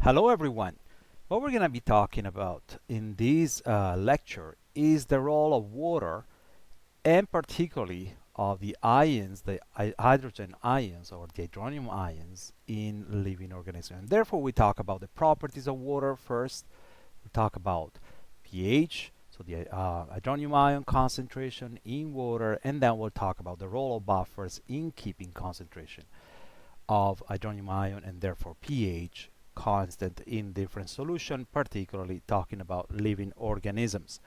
Hello everyone. What we're going to be talking about in this lecture is the role of water and particularly of the ions, the hydrogen ions or the hydronium ions in living organisms. And therefore we talk about the properties of water first. We talk about pH, so the hydronium ion concentration in water, and then we'll talk about the role of buffers in keeping concentration of hydronium ion and therefore pH constant in different solution, particularly talking about living organisms.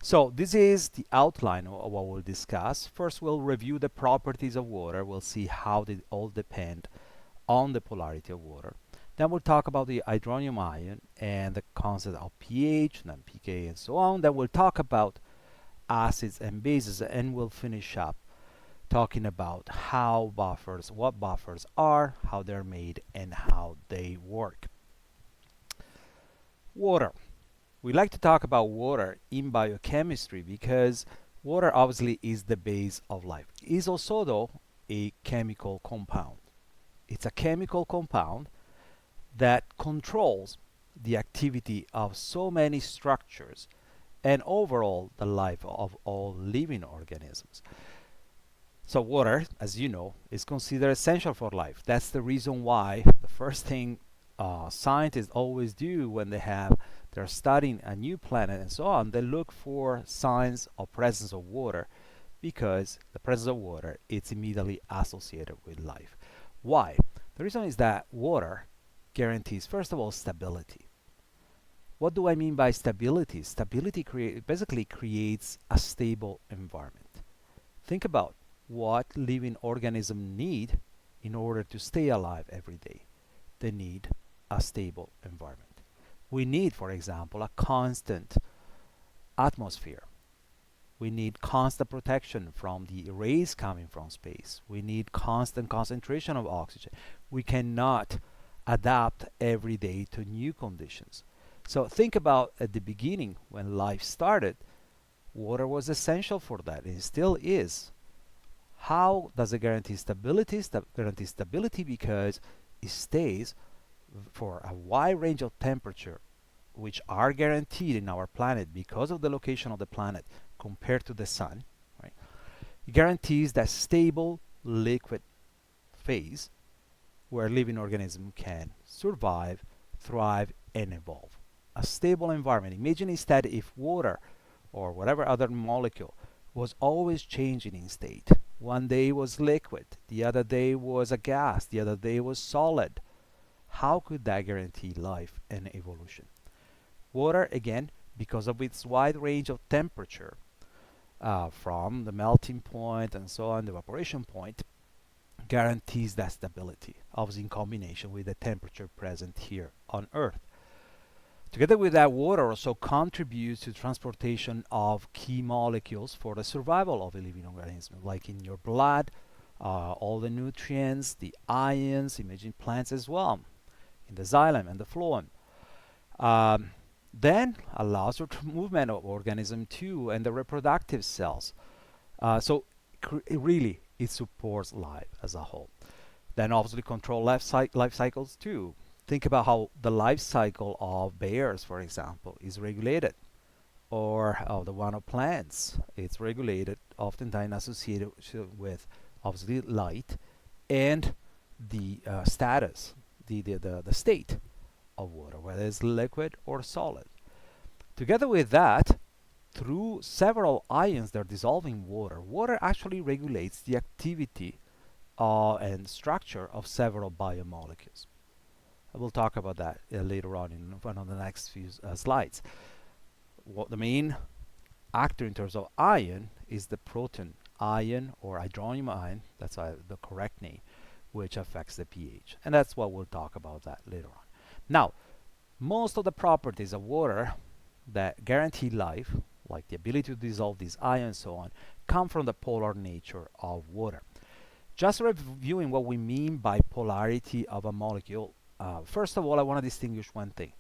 So this is the outline of what we'll discuss. First, we'll review the properties of water. We'll see how they all depend on the polarity of water. Then we'll talk about the hydronium ion and the concept of pH, and then pK, and so on. Then we'll talk about acids and bases, and we'll finish up talking about how buffers, what buffers are, how they're made, and how they work. Water. We like to talk about water in biochemistry because water obviously is the base of life. It is also though a chemical compound. It's a chemical compound that controls the activity of so many structures and overall the life of all living organisms. So water, as you know, is considered essential for life. That's the reason why the first thing scientists always do when they're studying a new planet and so on, they look for signs of presence of water because the presence of water is immediately associated with life. Why? The reason is that water guarantees, first of all, stability. What do I mean by stability? Stability basically creates a stable environment. Think about what living organisms need in order to stay alive every day. They need a stable environment. We need, for example, a constant atmosphere. We need constant protection from the rays coming from space. We need constant concentration of oxygen. We cannot adapt every day to new conditions. So think about at the beginning when life started, water was essential for that, and it still is. How does it guarantee stability? Guarantees stability because it stays for a wide range of temperature which are guaranteed in our planet because of the location of the planet compared to the sun, right? It guarantees that stable liquid phase where living organism can survive, thrive, and evolve. A stable environment. Imagine instead if water or whatever other molecule was always changing in state. One day was liquid, the other day was a gas, the other day was solid. How could that guarantee life and evolution? Water, again, because of its wide range of temperature, from the melting point and so on, the evaporation point, guarantees that stability, obviously in combination with the temperature present here on Earth. Together with that, water also contributes to transportation of key molecules for the survival of a living organism, like in your blood, all the nutrients, the ions, imagine plants as well, in the xylem and the phloem. Then allows for movement of organism too and the reproductive cells. So it supports life as a whole. Then obviously control life cycles too. Think about how the life cycle of bears, for example, is regulated, or the one of plants. It's regulated, oftentimes associated with obviously light and the status, the state of water, whether it's liquid or solid. Together with that, through several ions that are dissolving water, water actually regulates the activity and structure of several biomolecules. We'll talk about that later on in one of the next few slides. What the main actor in terms of ion is the proton ion or hydronium ion, that's the correct name, which affects the pH. And that's what we'll talk about that later on. Now, most of the properties of water that guarantee life, like the ability to dissolve these ions and so on, come from the polar nature of water. Just reviewing what we mean by polarity of a molecule, first of all, I want to distinguish one thing.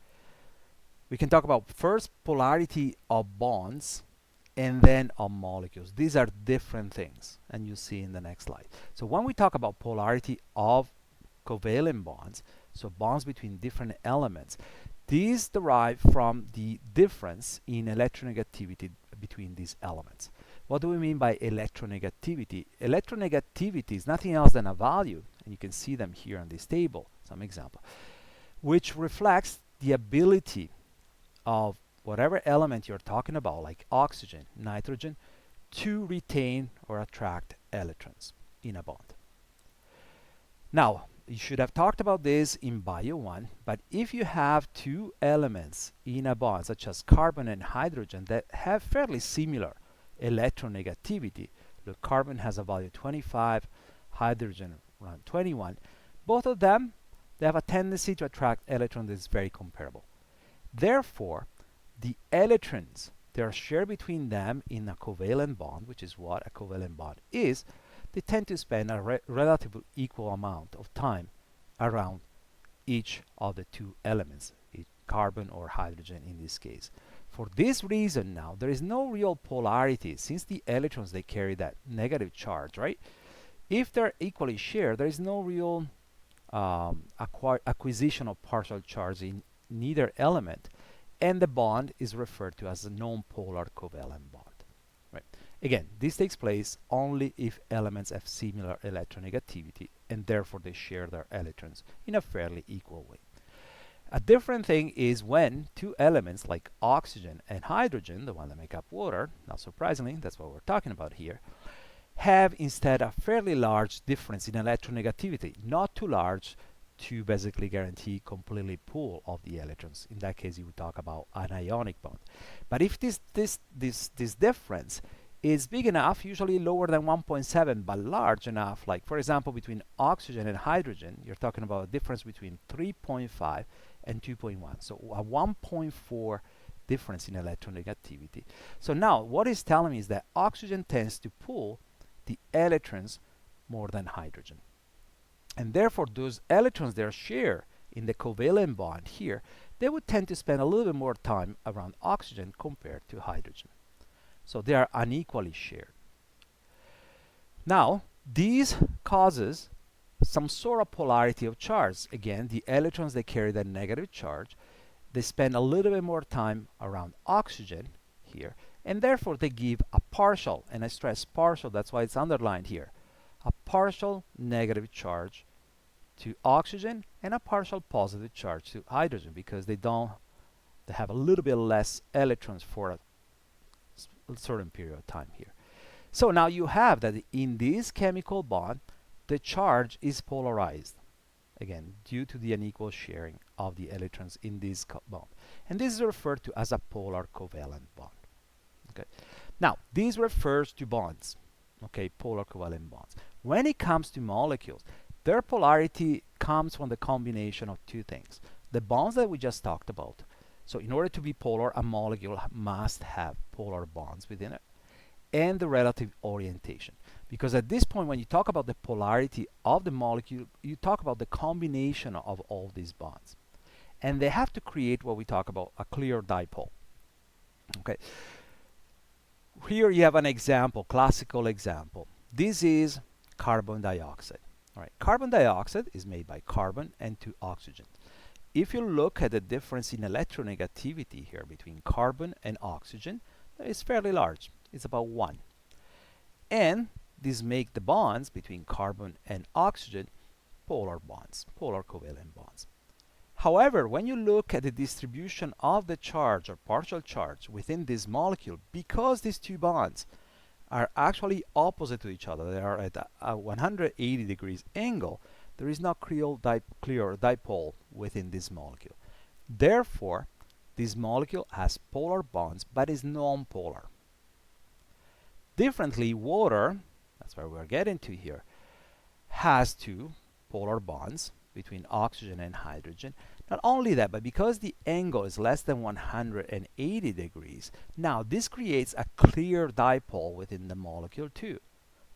We can talk about first polarity of bonds and then of molecules. These are different things, and you see in the next slide. So when we talk about polarity of covalent bonds, so bonds between different elements. These derive from the difference in electronegativity between these elements. What do we mean by electronegativity? Electronegativity is nothing else than a value, and you can see them here on this table, some example, which reflects the ability of whatever element you're talking about, like oxygen, nitrogen, to retain or attract electrons in a bond. Now, you should have talked about this in Bio 1, but if you have two elements in a bond, such as carbon and hydrogen, that have fairly similar electronegativity, look, carbon has a value 25, hydrogen around 21, both of them, they have a tendency to attract electrons that is very comparable. Therefore, the electrons that are shared between them in a covalent bond, which is what a covalent bond is, they tend to spend a relatively equal amount of time around each of the two elements, carbon or hydrogen in this case. For this reason now, there is no real polarity since the electrons, they carry that negative charge, right? If they're equally shared, there is no real acquisition of partial charge in neither element, and the bond is referred to as a non-polar covalent bond. Right. Again, this takes place only if elements have similar electronegativity and therefore they share their electrons in a fairly equal way. A different thing is when two elements like oxygen and hydrogen, the one that make up water, not surprisingly, that's what we're talking about here, have instead a fairly large difference in electronegativity, not too large to basically guarantee completely pull of the electrons. In that case, you would talk about an ionic bond. But if this difference is big enough, usually lower than 1.7, but large enough, like for example between oxygen and hydrogen, you're talking about a difference between 3.5 and 2.1, so a 1.4 difference in electronegativity. So now what it's telling me is that oxygen tends to pull the electrons more than hydrogen. And therefore, those electrons that are shared in the covalent bond here, they would tend to spend a little bit more time around oxygen compared to hydrogen. So they are unequally shared. Now, these causes some sort of polarity of charge. Again, the electrons, they carry that negative charge. They spend a little bit more time around oxygen here, and therefore they give a partial, and I stress partial, that's why it's underlined here, a partial negative charge to oxygen and a partial positive charge to hydrogen, because they have a little bit less electrons for a certain period of time here. So now you have that in this chemical bond, the charge is polarized, again due to the unequal sharing of the electrons in this bond, and this is referred to as a polar covalent bond. Okay, now this refers to bonds, okay, polar covalent bonds. When it comes to molecules, their polarity comes from the combination of two things: the bonds that we just talked about. So in order to be polar, a molecule must have polar bonds within it, and the relative orientation. Because at this point, when you talk about the polarity of the molecule, you talk about the combination of all these bonds, and they have to create what we talk about, a clear dipole. Okay, here you have an example, classical example. This is carbon dioxide. All right, carbon dioxide is made by carbon and two oxygen. If you look at the difference in electronegativity here between carbon and oxygen, that is fairly large. It's about 1. And these make the bonds between carbon and oxygen polar bonds, polar covalent bonds. However, when you look at the distribution of the charge or partial charge within this molecule, because these two bonds are actually opposite to each other, they are at a 180 degrees angle, there is no clear dipole within this molecule. Therefore, this molecule has polar bonds but is non-polar. Differently, water, that's where we're getting to here, has two polar bonds between oxygen and hydrogen. Not only that, but because the angle is less than 180 degrees, now this creates a clear dipole within the molecule too,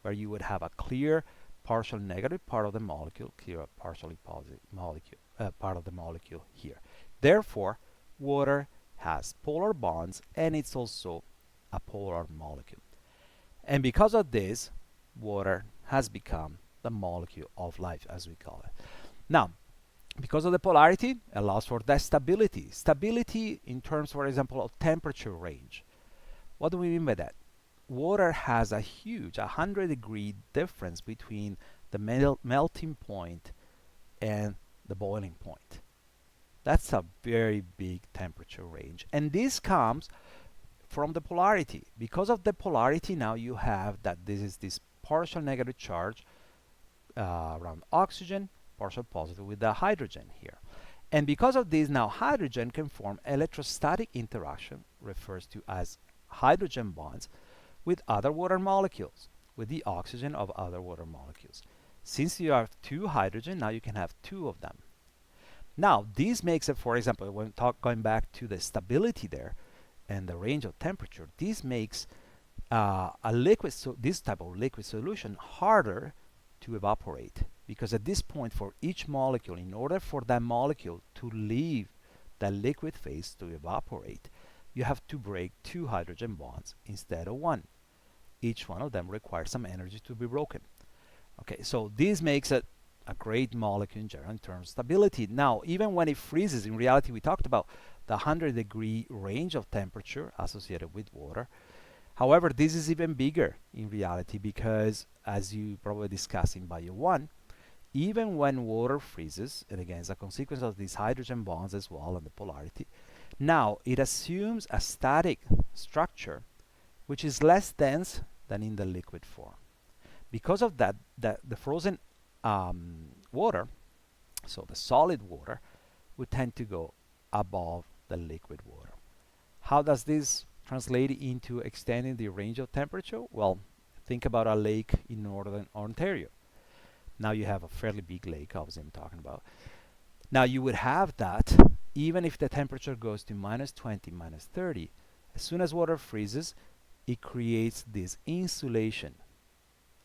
where you would have a clear partial negative part of the molecule, clear partially positive molecule, part of the molecule here. Therefore, water has polar bonds and it's also a polar molecule. And because of this, water has become the molecule of life, as we call it. Now, Because of the polarity, allows for that stability. Stability in terms, for example, of temperature range. What do we mean by that? Water has a huge 100-degree difference between the melting point and the boiling point. That's a very big temperature range. And this comes from the polarity. Because of the polarity, now you have that this is this partial negative charge around oxygen, partial positive with the hydrogen here. And because of this, now hydrogen can form electrostatic interaction, refers to as hydrogen bonds, with other water molecules, with the oxygen of other water molecules. Since you have two hydrogen, now you can have two of them. Now, this makes it, for example, when going back to the stability there and the range of temperature, this makes this type of liquid solution harder to evaporate, because at this point, for each molecule, in order for that molecule to leave the liquid phase to evaporate, you have to break two hydrogen bonds instead of one. Each one of them requires some energy to be broken. Okay, so this makes it a great molecule in general in terms of stability. Now, even when it freezes, in reality, we talked about the 100-degree range of temperature associated with water. However, this is even bigger in reality because, as you probably discussed in Bio 1, even when water freezes, and again, it's a consequence of these hydrogen bonds as well and the polarity, now it assumes a static structure which is less dense than in the liquid form. Because of that, the frozen water, so the solid water, would tend to go above the liquid water. How does this translate into extending the range of temperature? Well, think about a lake in northern Ontario. Now you have a fairly big lake, obviously I'm talking about. Now you would have that even if the temperature goes to -20, -30. As soon as water freezes, it creates this insulation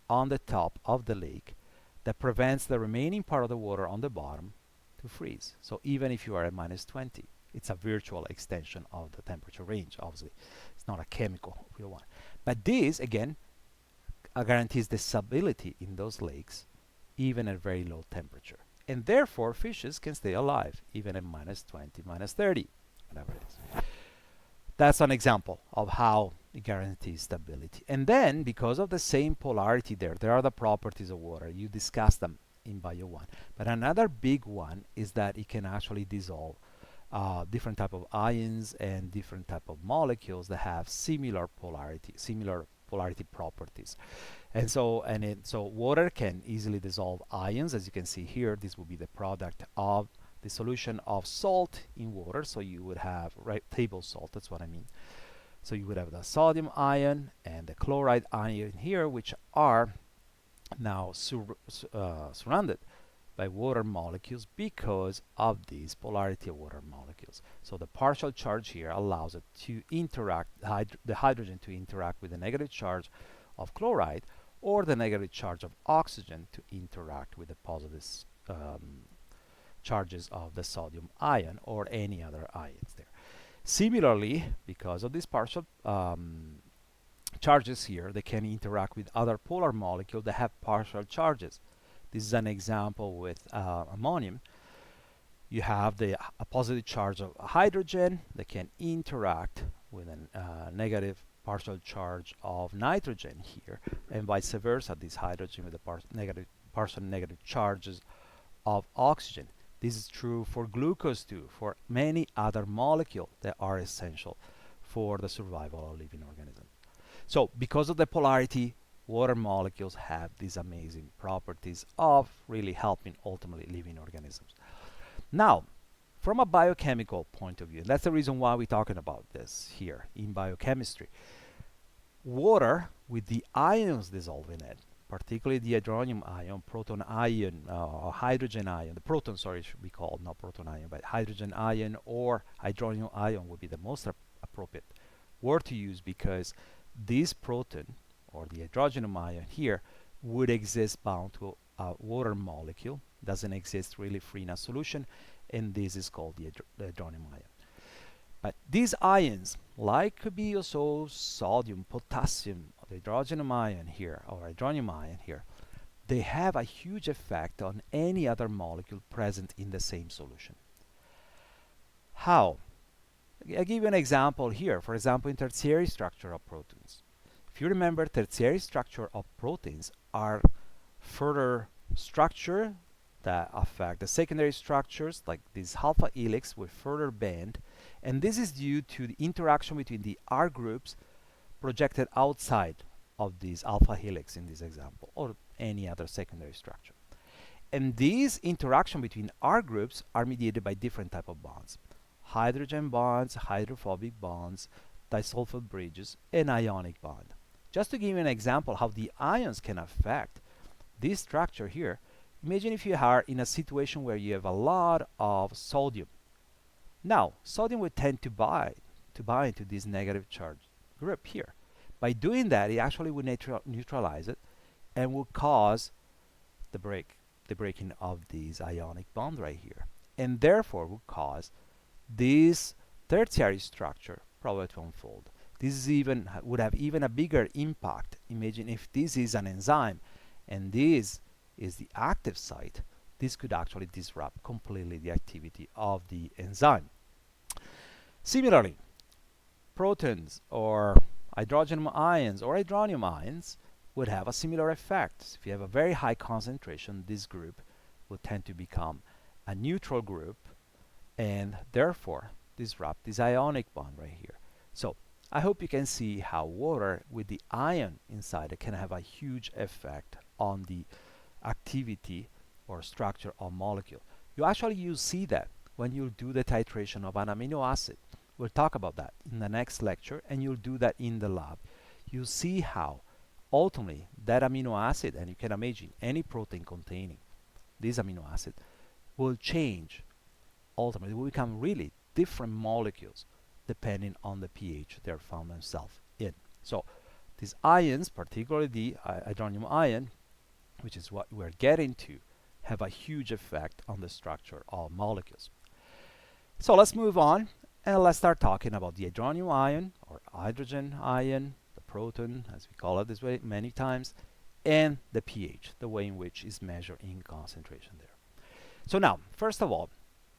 on the top of the lake that prevents the remaining part of the water on the bottom to freeze. So even if you are at -20, it's a virtual extension of the temperature range. Obviously, it's not a chemical real one. But this, again, guarantees the stability in those lakes, even at very low temperature. And therefore, fishes can stay alive, even at -20, -30, whatever it is. That's an example of how it guarantees stability. And then, because of the same polarity there are the properties of water. You discussed them in Bio 1. But another big one is that it can actually dissolve different type of ions and different type of molecules that have similar polarity properties. And so water can easily dissolve ions. As you can see here, this will be the product of the solution of salt in water. So you would have table salt, that's what I mean. So you would have the sodium ion and the chloride ion here, which are now surrounded by water molecules because of this polarity of water molecules. So the partial charge here allows it to interact, the hydrogen to interact with the negative charge of chloride, or the negative charge of oxygen to interact with the positive charges of the sodium ion or any other ions there. Similarly, because of these partial charges here, they can interact with other polar molecules that have partial charges. This is an example with ammonium. You have a positive charge of hydrogen that can interact with a negative partial charge of nitrogen here, and vice versa, this hydrogen with the partial negative charges of oxygen. This is true for glucose too, for many other molecules that are essential for the survival of living organisms. So because of the polarity, water molecules have these amazing properties of really helping ultimately living organisms. Now, from a biochemical point of view, and that's the reason why we're talking about this here in biochemistry, water with the ions dissolved in it, particularly the hydronium ion, proton ion, hydrogen ion, the proton, sorry, should be called, not proton ion, but hydrogen ion or hydronium ion would be the most appropriate word to use, because this proton or the hydrogen ion here would exist bound to a water molecule, doesn't exist really free in a solution, and this is called the hydronium ion. But these ions, like could be also sodium, potassium, the hydrogen ion here, or hydronium ion here, they have a huge effect on any other molecule present in the same solution. How? I'll give you an example here. For example, in tertiary structure of proteins. If you remember, tertiary structure of proteins are further structure that affect the secondary structures, like this alpha helix will further bend, and this is due to the interaction between the R groups projected outside of this alpha helix in this example, or any other secondary structure. And these interaction between R groups are mediated by different type of bonds: hydrogen bonds, hydrophobic bonds, disulfide bridges, and ionic bond. Just to give you an example how the ions can affect this structure here, imagine if you are in a situation where you have a lot of sodium. Now, sodium would tend to bind to this negative charge group here. By doing that, it actually would neutralize it and will cause the breaking of this ionic bond right here, and therefore will cause this tertiary structure probably to unfold. This is would have even a bigger impact. Imagine if this is an enzyme and this is the active site, this could actually disrupt completely the activity of the enzyme. Similarly, protons or hydrogen ions or hydronium ions would have a similar effect. If you have a very high concentration, this group will tend to become a neutral group and therefore disrupt this ionic bond right here. So I hope you can see how water with the ion inside it can have a huge effect on the activity or structure of molecule. You see that when you do the titration of an amino acid. We'll talk about that in the next lecture, and you'll do that in the lab. You see how ultimately that amino acid, and you can imagine any protein containing this amino acid, will change. Ultimately will become really different molecules depending on the pH they're found themselves in. So these ions, particularly the hydronium ion, which is what we're getting to, have a huge effect on the structure of molecules. So let's move on and let's start talking about the hydronium ion or hydrogen ion, the proton as we call it this way many times, and the pH, the way in which is measured in concentration there. So now, first of all,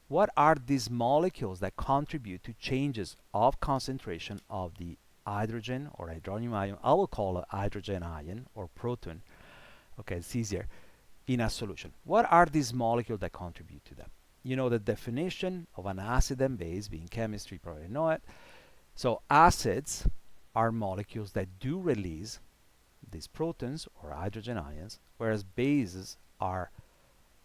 what are these molecules that contribute to changes of concentration of the hydrogen or hydronium ion? I will call it hydrogen ion or proton. Okay, it's easier in a solution. What are these molecules that contribute to that? You know the definition of an acid and base, being chemistry, you probably know it. So acids are molecules that do release these protons or hydrogen ions, whereas bases are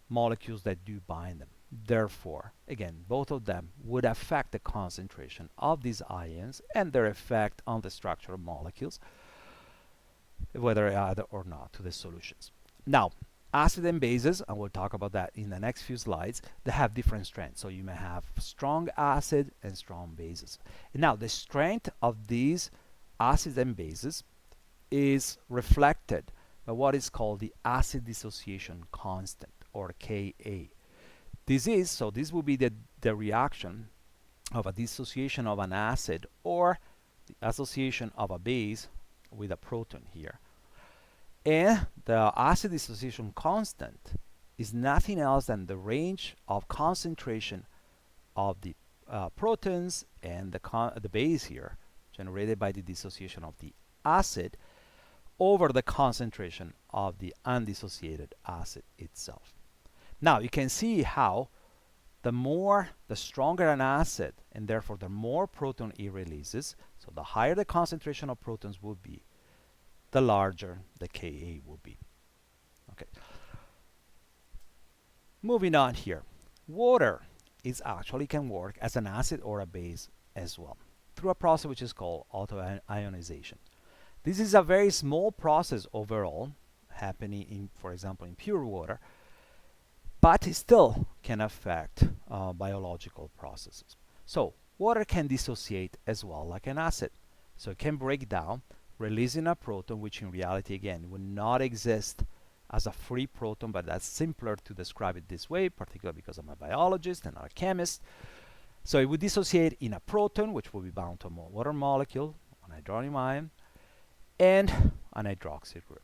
molecules that do bind them. Therefore, again, both of them would affect the concentration of these ions and their effect on the structure of molecules, whether either or not to the solutions. Now, acid and bases, and we'll talk about that in the next few slides, they have different strengths. So you may have strong acid and strong bases. And now, the strength of these acids and bases is reflected by what is called the acid dissociation constant, or Ka. This will be the reaction of a dissociation of an acid or the association of a base with a proton here. And the acid dissociation constant is nothing else than the range of concentration of the protons and the base here generated by the dissociation of the acid over the concentration of the undissociated acid itself. Now you can see how the stronger an acid, and therefore the more proton it releases, so the higher the concentration of protons will be, the larger the Ka will be. Okay. Moving on here. Water actually can work as an acid or a base as well, through a process which is called autoionization. This is a very small process overall, happening in, for example, in pure water, but it still can affect biological processes. So water can dissociate as well like an acid. So it can break down, releasing a proton, which in reality, again, would not exist as a free proton, but that's simpler to describe it this way, particularly because I'm a biologist and not a chemist. So it would dissociate in a proton, which will be bound to a water molecule, an hydronium ion, and an hydroxide group.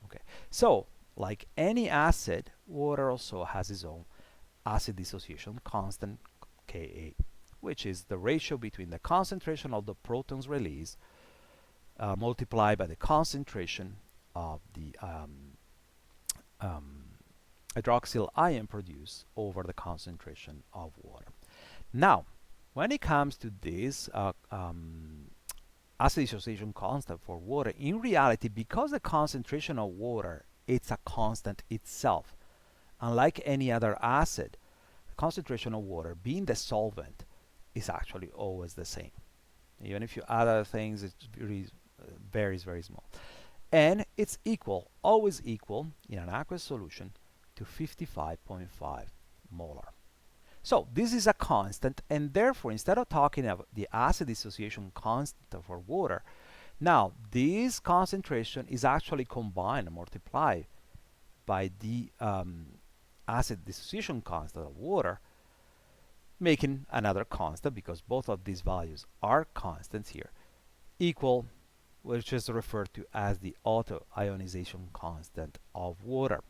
Okay. So like any acid, water also has its own acid dissociation constant Ka, which is the ratio between the concentration of the protons released multiplied by the concentration of the um, hydroxyl ion produced over the concentration of water. Now, when it comes to this acid dissociation constant for water, in reality, because the concentration of water it's a constant itself, unlike any other acid, the concentration of water, being the solvent, is actually always the same. Even if you add other things, it varies very small. And it's equal, always equal, in an aqueous solution to 55.5 molar. So this is a constant, and therefore, instead of talking about the acid dissociation constant for water, now this concentration is actually combined and multiplied by the acid dissociation constant of water, making another constant, because both of these values are constants here, equal, which is referred to as the auto-ionization constant of water.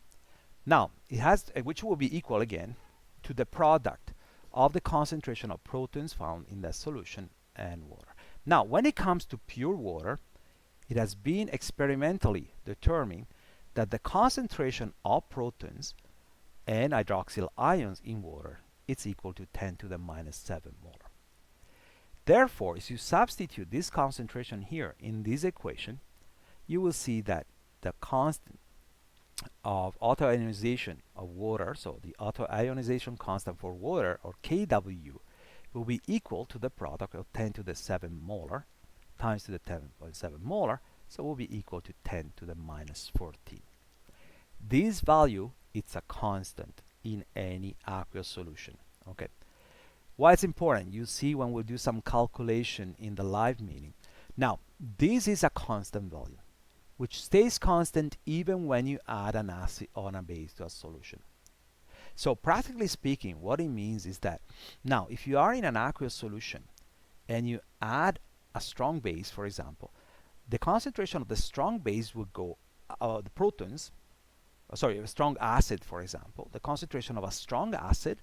Now, it has, which will be equal again to the product of the concentration of protons found in that solution and water. Now, when it comes to pure water, it has been experimentally determined that the concentration of protons and hydroxyl ions in water is equal to 10 to the minus 7 molar. Therefore, if you substitute this concentration here in this equation, you will see that the constant of auto-ionization of water, so the auto-ionization constant for water, or Kw, will be equal to the product of 10 to the 7 molar times to the 10.7 molar, so will be equal to 10 to the minus 14. This value is a constant in any aqueous solution. Okay. Why it's important? You see when we do some calculation in the live meeting. Now, this is a constant value, which stays constant even when you add an acid or a base to a solution. So practically speaking, what it means is that now if you are in an aqueous solution and you add a strong base, for example, the concentration of the strong base will go, the protons, sorry, a strong acid, for example, the concentration of a strong acid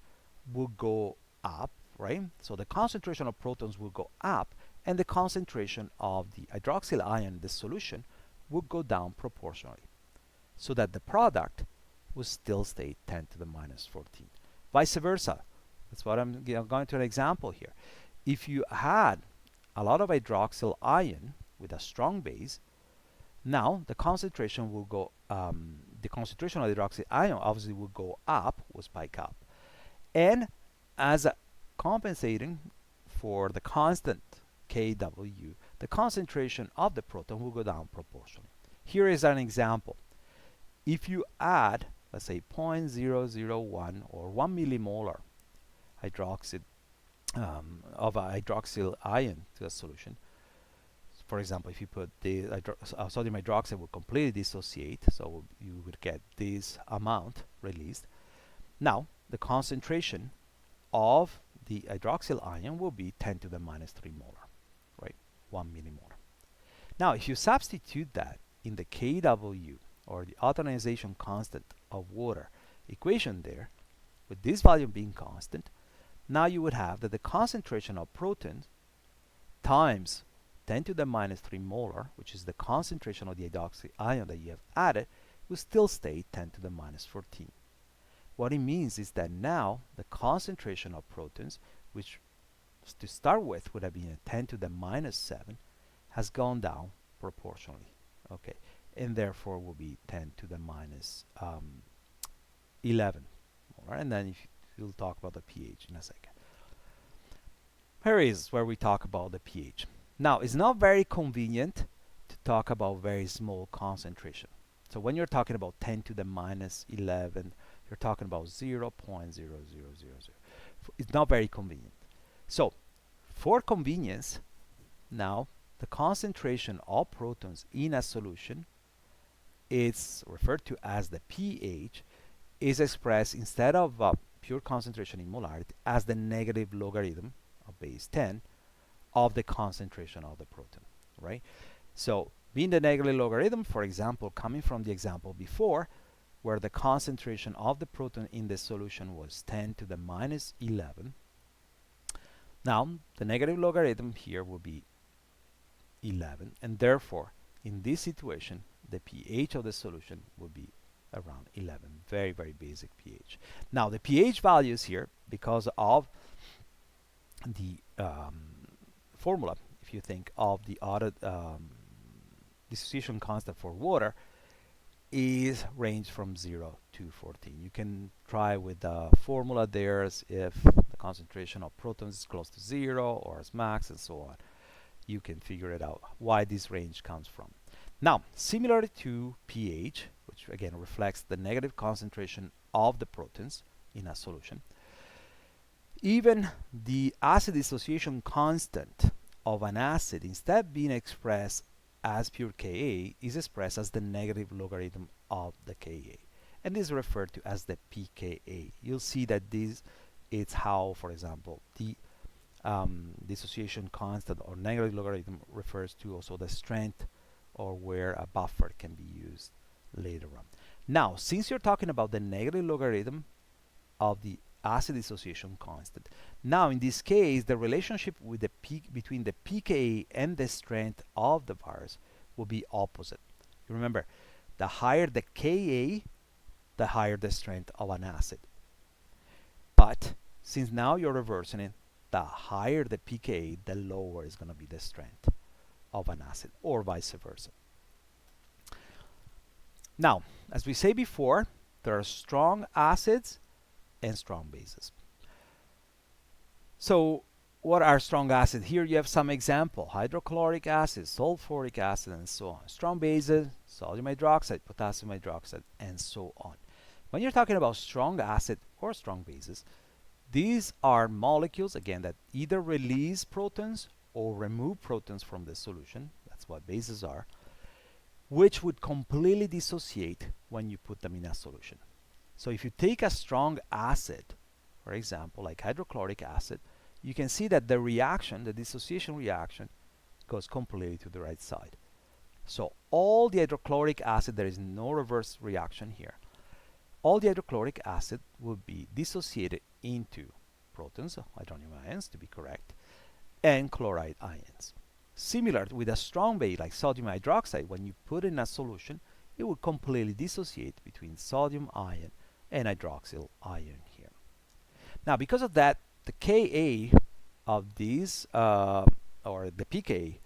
will go up, right? So the concentration of protons will go up, and the concentration of the hydroxyl ion in the solution will go down proportionally, so that the product will still stay 10 to the minus 14. Vice versa. That's what I'm going to an example here. If you had a lot of hydroxyl ion with a strong base, now the concentration will go, the concentration of hydroxyl ion obviously will go up, will spike up. And as a compensating for the constant Kw, the concentration of the proton will go down proportionally. Here is an example. If you add, let's say 0.001 or 1 millimolar hydroxide of a hydroxyl ion to a solution, for example, if you put the sodium hydroxide will completely dissociate, so you would get this amount released. Now, the concentration of the hydroxyl ion will be 10 to the minus 3 molar, right? 1 millimolar. Now, if you substitute that in the Kw, or the auto-ionization constant of water equation there, with this value being constant, now you would have that the concentration of protons times 10 to the minus 3 molar, which is the concentration of the hydroxyl ion that you have added, will still stay 10 to the minus 14. What it means is that now the concentration of protons, which to start with would have been 10 to the minus 7, has gone down proportionally. Okay, and therefore will be 10 to the minus 11 molar. And then we'll talk about the pH in a second. Here is where we talk about the pH. Now, it's not very convenient to talk about very small concentration. So when you're talking about 10 to the minus 11, you're talking about 0.0000. It's not very convenient. So for convenience, now the concentration of protons in a solution is referred to as the pH, is expressed instead of pure concentration in molarity as the negative logarithm of base 10 of the concentration of the proton, right? So being the negative logarithm, for example, coming from the example before, where the concentration of the proton in the solution was 10 to the minus 11. Now, the negative logarithm here will be 11, and therefore, in this situation, the pH of the solution will be around 11. Very, very basic pH. Now, the pH values here, because of the formula, if you think of the other dissociation constant for water, is range from 0 to 14. You can try with the formula there if the concentration of protons is close to 0 or as max and so on. You can figure it out why this range comes from. Now, similar to pH, which again reflects the negative concentration of the protons in a solution, even the acid dissociation constant of an acid, instead of being expressed as pure Ka, is expressed as the negative logarithm of the Ka. And this is referred to as the pKa. You'll see that this is how, for example, the dissociation constant or negative logarithm refers to also the strength or where a buffer can be used later on. Now, since you're talking about the negative logarithm of the acid dissociation constant, now in this case the relationship with the between the pKa and the strength of the virus will be opposite. You remember, the higher the Ka, the higher the strength of an acid. But since now you're reversing it, the higher the pKa, the lower is going to be the strength of an acid, or vice versa. Now, as we say before, there are strong acids and strong bases. So what are strong acids? Here you have some example: hydrochloric acid, sulfuric acid, and so on. Strong bases: sodium hydroxide, potassium hydroxide, and so on. When you're talking about strong acid or strong bases, these are molecules, again, that either release protons or remove protons from the solution. That's what bases are, which would completely dissociate when you put them in a solution. So if you take a strong acid, for example, like hydrochloric acid, you can see that the reaction, the dissociation reaction, goes completely to the right side. So all the hydrochloric acid, there is no reverse reaction here. All the hydrochloric acid will be dissociated into protons, hydronium ions to be correct, and chloride ions. Similar with a strong base like sodium hydroxide, when you put in a solution, it will completely dissociate between sodium ion and hydroxyl ion here. Now, because of that, the Ka of these, or the pK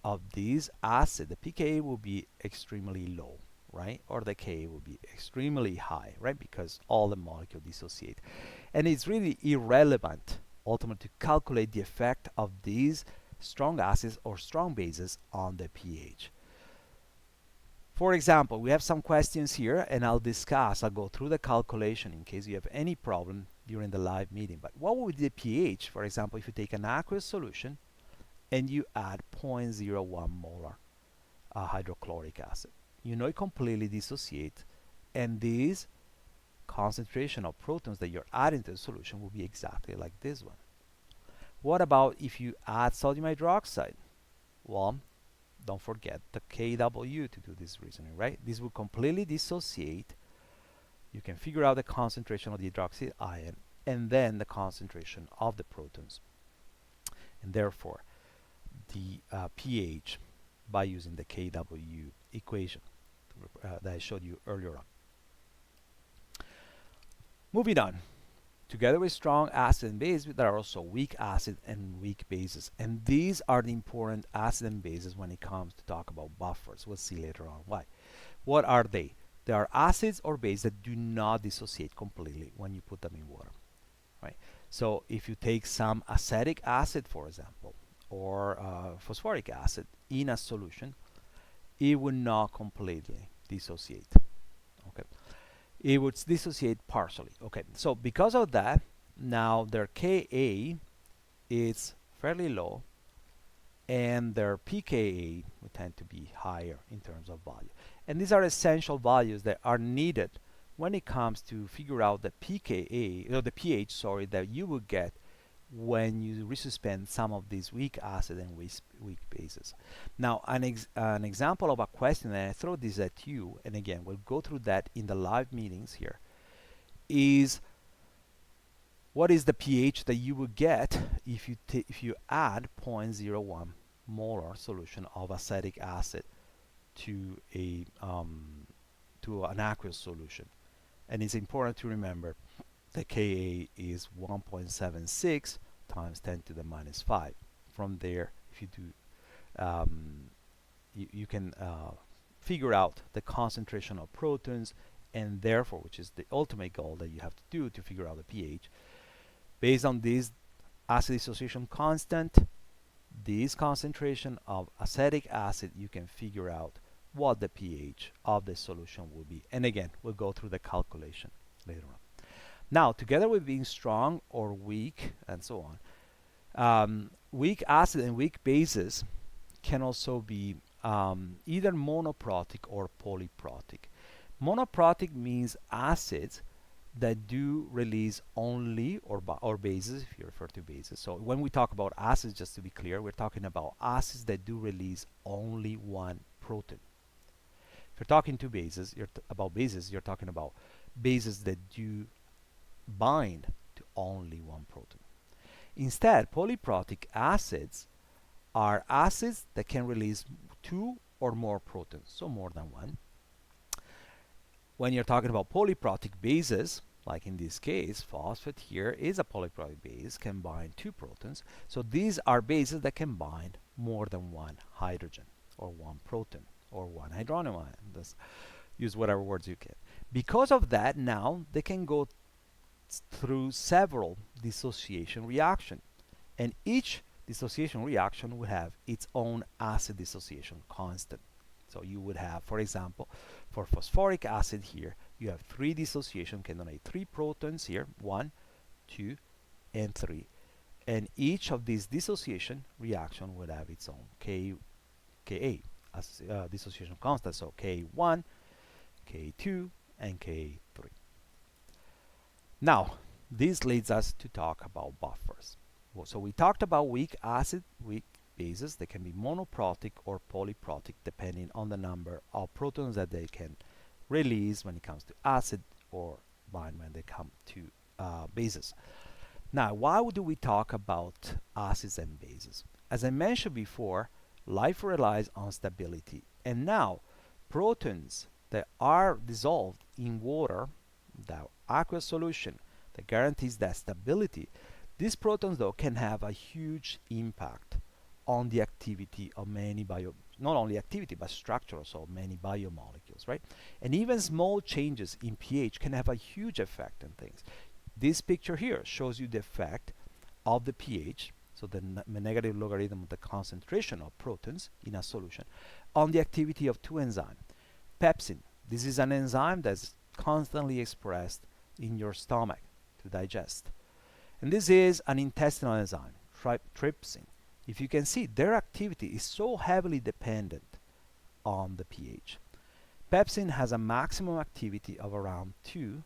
of these acid, the pKa will be extremely low, right? Or the Ka will be extremely high, right? Because all the molecules dissociate. And it's really irrelevant, ultimately, to calculate the effect of these strong acids or strong bases on the pH. For example, we have some questions here, and I'll go through the calculation in case you have any problem during the live meeting. But what would be the pH, for example, if you take an aqueous solution and you add 0.01 molar hydrochloric acid? You know it completely dissociates, and this concentration of protons that you're adding to the solution will be exactly like this one. What about if you add sodium hydroxide? Well, don't forget the Kw to do this reasoning, right? This will completely dissociate. You can figure out the concentration of the hydroxide ion and then the concentration of the protons, and therefore the pH by using the Kw equation that I showed you earlier on. Moving on, together with strong acid and base, there are also weak acid and weak bases, and these are the important acid and bases when it comes to talk about buffers. We'll see later on why. What are they? They are acids or bases that do not dissociate completely when you put them in water, right? So if you take some acetic acid, for example, or phosphoric acid in a solution, it would not completely dissociate. Okay, it would dissociate partially. Okay, so because of that, now their Ka is fairly low, and their pKa would tend to be higher in terms of value. And these are essential values that are needed when it comes to figure out the pKa, or the pH, sorry, that you will get when you resuspend some of these weak acid and weak bases. Now, an example of a question, and I throw this at you, and again, we'll go through that in the live meetings here, is what is the pH that you would get if you add 0.01 molar solution of acetic acid to an aqueous solution? And it's important to remember the Ka is 1.76 times 10 to the minus 5. From there, if you do, you can figure out the concentration of protons, and therefore, which is the ultimate goal that you have to do to figure out the pH. Based on this acid dissociation constant, this concentration of acetic acid, you can figure out what the pH of the solution will be. And again, we'll go through the calculation later on. Now, together with being strong or weak and so on, weak acid and weak bases can also be either monoprotic or polyprotic. Monoprotic means acids that do release only, or bases, if you refer to bases. So when we talk about acids, just to be clear, we're talking about acids that do release only one proton. If you're talking to bases, about bases, you're talking about bases that do bind to only one proton. Instead, polyprotic acids are acids that can release two or more protons, so more than one. When you're talking about polyprotic bases, like in this case, phosphate here is a polyprotic base, can bind two protons. So these are bases that can bind more than one hydrogen, or one proton, or one hydrogen ion. Use whatever words you can. Because of that, now they can go through several dissociation reactions, and each dissociation reaction will have its own acid dissociation constant. So you would have, for example, for phosphoric acid here, you have 3 dissociation, can donate 3 protons here, 1, 2, and 3. And each of these dissociation reaction would have its own Ka as dissociation constant. So K1, K2, and K3. Now, this leads us to talk about buffers. So we talked about weak acid, weak bases. They can be monoprotic or polyprotic depending on the number of protons that they can release when it comes to acid, or bind when they come to bases. Now, why do we talk about acids and bases? As I mentioned before, life relies on stability, and now protons that are dissolved in water, the aqueous solution that guarantees that stability, these protons though can have a huge impact on the activity of many not only activity but structure also of many biomolecules, right? And even small changes in pH can have a huge effect on things. This picture here shows you the effect of the pH, so the negative logarithm of the concentration of protons in a solution, on the activity of 2 enzymes. Pepsin, this is an enzyme that's constantly expressed in your stomach to digest. And this is an intestinal enzyme, trypsin. If you can see, their activity is so heavily dependent on the pH. Pepsin has a maximum activity of around 2,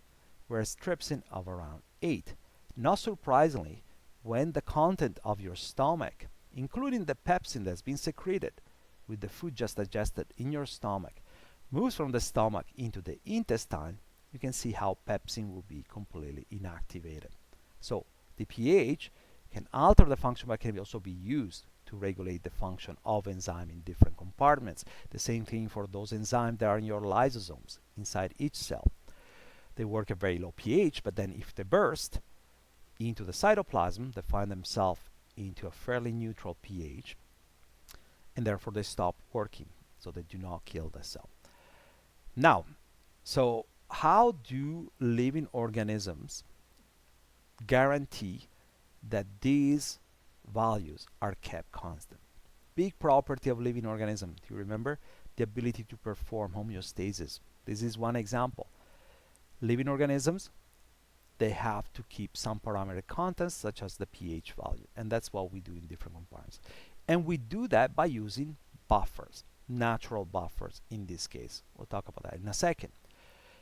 whereas trypsin of around 8. Not surprisingly, when the content of your stomach, including the pepsin that's been secreted with the food just digested in your stomach, moves from the stomach into the intestine, you can see how pepsin will be completely inactivated. So the pH can alter the function, but can also be used to regulate the function of enzyme in different compartments. The same thing for those enzymes that are in your lysosomes inside each cell. They work at very low pH, but then if they burst into the cytoplasm, they find themselves into a fairly neutral pH, and therefore they stop working, so they do not kill the cell. Now, so how do living organisms guarantee that these values are kept constant? Big property of living organism, do you remember? The ability to perform homeostasis. This is one example. Living organisms, they have to keep some parameter constants such as the pH value, and that's what we do in different compartments. And we do that by using buffers, natural buffers in this case. We'll talk about that in a second.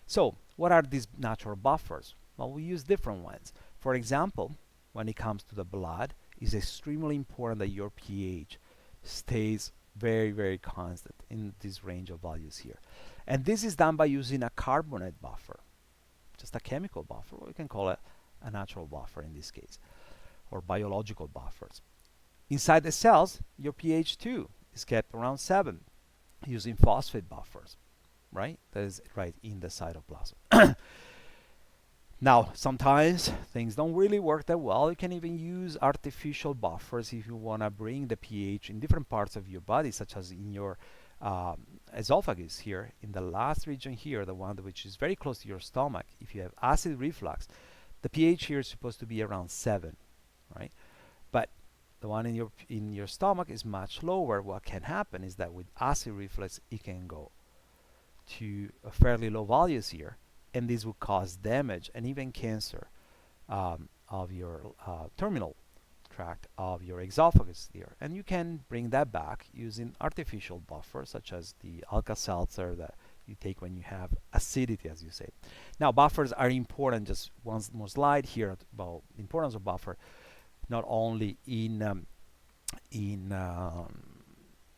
So what are these natural buffers? Well, we use different ones. For example, when it comes to the blood, it's extremely important that your pH stays very, very constant in this range of values here. And this is done by using a carbonate buffer, just a chemical buffer, or we can call it a natural buffer in this case, or biological buffers. Inside the cells, your pH too is kept around 7 using phosphate buffers, right? That is right in the cytoplasm. Now, sometimes things don't really work that well. You can even use artificial buffers if you want to bring the pH in different parts of your body, such as in your esophagus here, in the last region here, the one which is very close to your stomach. If you have acid reflux, the pH here is supposed to be around 7, right? But the one in your stomach is much lower. What can happen is that with acid reflux, it can go to a fairly low values here, and this will cause damage and even cancer of your terminal tract of your esophagus there. And you can bring that back using artificial buffers such as the Alka-Seltzer that you take when you have acidity, as you say. Now, buffers are important. Just one more slide here about the importance of buffer, not only in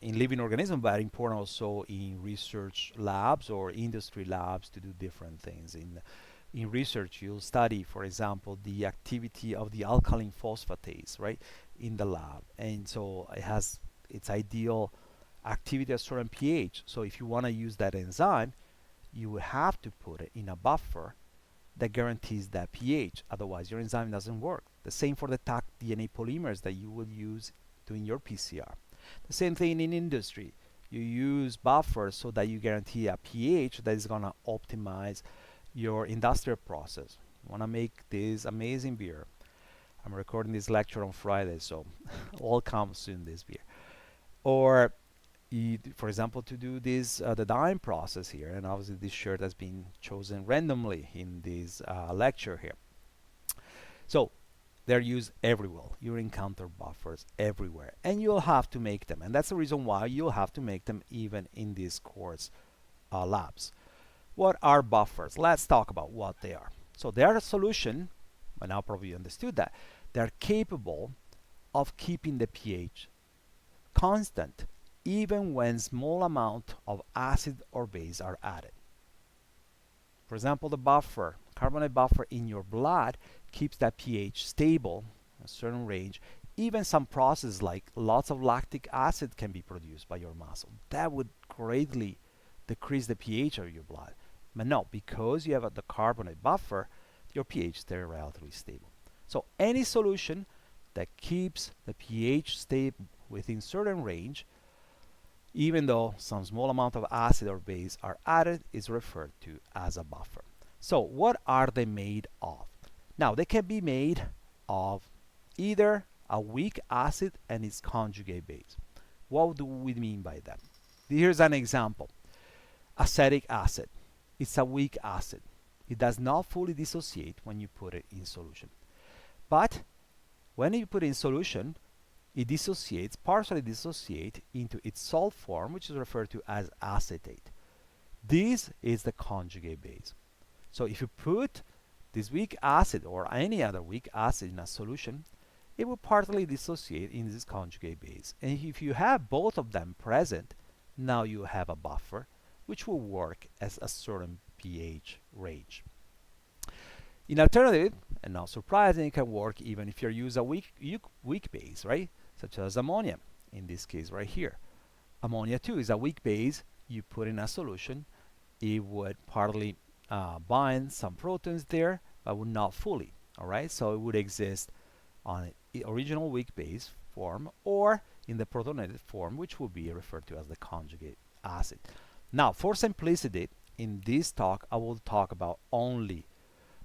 living organisms, but important also in research labs or industry labs to do different things. In research, you'll study, for example, the activity of the alkaline phosphatase, right, in the lab, and so it has its ideal activity at a certain pH. So if you want to use that enzyme, you would have to put it in a buffer that guarantees that pH. Otherwise, your enzyme doesn't work. The same for the Taq DNA polymers that you will use doing your PCR. The same thing in industry. You use buffers so that you guarantee a pH that is going to optimize your industrial process. You want to make this amazing beer. I'm recording this lecture on Friday, so all come soon this beer. Or, for example, to do this the dyeing process here, and obviously this shirt has been chosen randomly in this lecture here. So they're used everywhere. You encounter buffers everywhere, and you'll have to make them, and that's the reason why you'll have to make them even in these course labs. What are buffers? Let's talk about what they are. So they are a solution, and now probably you understood that, they're capable of keeping the pH constant even when small amount of acid or base are added. For example, the buffer, carbonate buffer in your blood keeps that pH stable, a certain range. Even some processes like lots of lactic acid can be produced by your muscle. That would greatly decrease the pH of your blood. But no, because you have the carbonate buffer, your pH stays relatively stable. So any solution that keeps the pH stable within certain range, even though some small amount of acid or base are added, is referred to as a buffer. So what are they made of? Now, they can be made of either a weak acid and its conjugate base. What do we mean by that? Here's an example. Acetic acid. It's a weak acid. It does not fully dissociate when you put it in solution. But when you put it in solution, it dissociates, partially dissociate into its salt form, which is referred to as acetate. This is the conjugate base. So if you put this weak acid or any other weak acid in a solution, it will partly dissociate in this conjugate base. And if you have both of them present, now you have a buffer which will work as a certain pH range. In alternative, and not surprising, it can work even if you use a weak base, right? Such as ammonia, in this case right here. Ammonia too is a weak base. You put in a solution, it would partly bind some proteins there, but would not fully, all right? So it would exist on the original weak base form or in the protonated form, which will be referred to as the conjugate acid. Now, for simplicity, in this talk, I will talk about only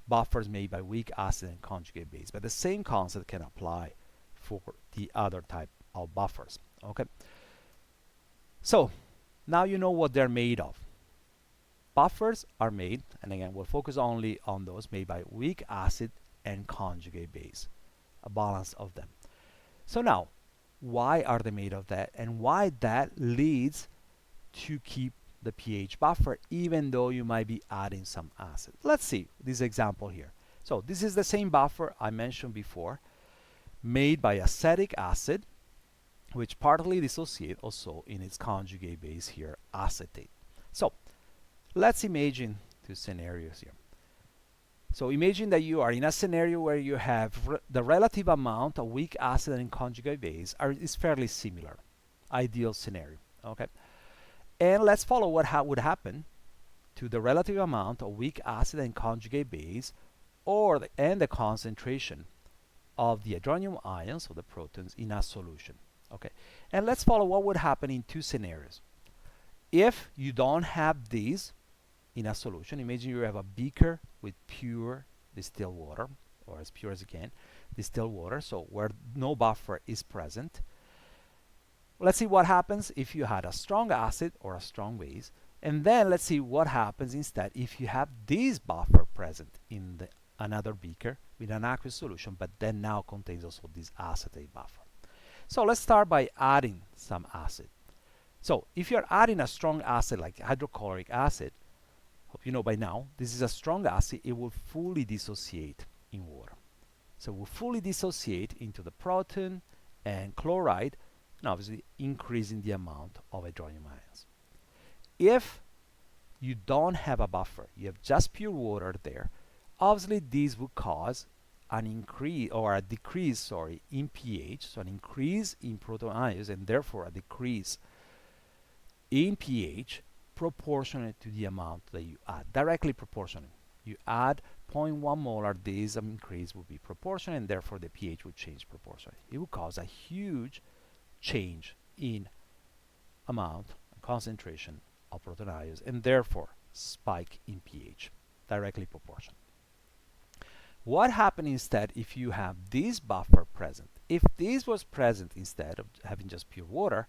buffers made by weak acid and conjugate base, but the same concept can apply for the other type of buffers, okay? So, now you know what they're made of. Buffers are made, and again, we'll focus only on those made by weak acid and conjugate base, a balance of them. So now, why are they made of that, and why that leads to keep the pH buffer even though you might be adding some acid? Let's see this example here. So this is the same buffer I mentioned before. made by acetic acid, which partly dissociate also in its conjugate base here, acetate. So let's imagine two scenarios here. So imagine that you are in a scenario where you have the relative amount of weak acid and conjugate base is fairly similar. Ideal scenario. Okay. And let's follow what would happen to the relative amount of weak acid and conjugate base and the concentration of the hydronium ions, or the protons, in a solution. Okay. And let's follow what would happen in two scenarios. If you don't have these in a solution, imagine you have a beaker with pure distilled water, or as pure as you can, distilled water, so where no buffer is present. Let's see what happens if you had a strong acid or a strong base, and then let's see what happens instead if you have this buffer present in another beaker with an aqueous solution, but then now contains also this acetate buffer. So let's start by adding some acid. So if you're adding a strong acid like hydrochloric acid, hope you know by now, this is a strong acid, it will fully dissociate in water. So it will fully dissociate into the proton and chloride, and obviously increasing the amount of hydronium ions. If you don't have a buffer, you have just pure water there, obviously this will cause an increase or a decrease, in pH, so an increase in proton ions and therefore a decrease in pH proportionate to the amount that you add, directly proportionate. You add 0.1 molar, this increase will be proportionate, and therefore the pH will change proportionally. It will cause a huge change in amount and concentration of proton ions, and therefore spike in pH, directly proportional. What happens instead if you have this buffer present? If this was present instead of having just pure water,